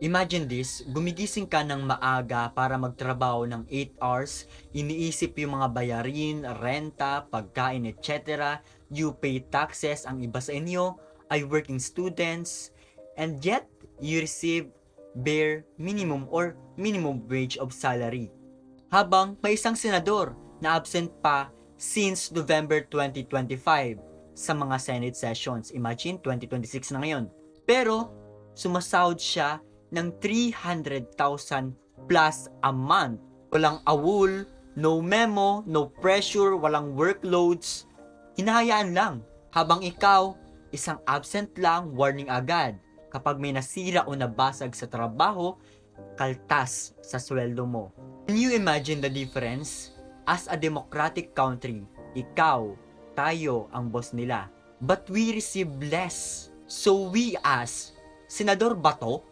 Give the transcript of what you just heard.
Imagine this, gumigising ka ng maaga para magtrabaho ng 8 hours, iniisip yung mga bayarin, renta, pagkain, etc. You pay taxes, ang iba sa inyo ay working students, and yet you receive bare minimum or minimum wage of salary. Habang may isang senador na absent pa since November 2025 sa mga Senate sessions. Imagine, 2026 na ngayon. Pero, sumasahod siya ng 300,000 plus a month. Walang awol, no memo, no pressure, walang workloads. Hinahayaan lang. Habang ikaw, isang absent lang, warning agad. Kapag may nasira o nabasag sa trabaho, kaltas sa sweldo mo. Can you imagine the difference? As a democratic country, ikaw, tayo ang boss nila. But we receive less. So we ask, Senador ba to?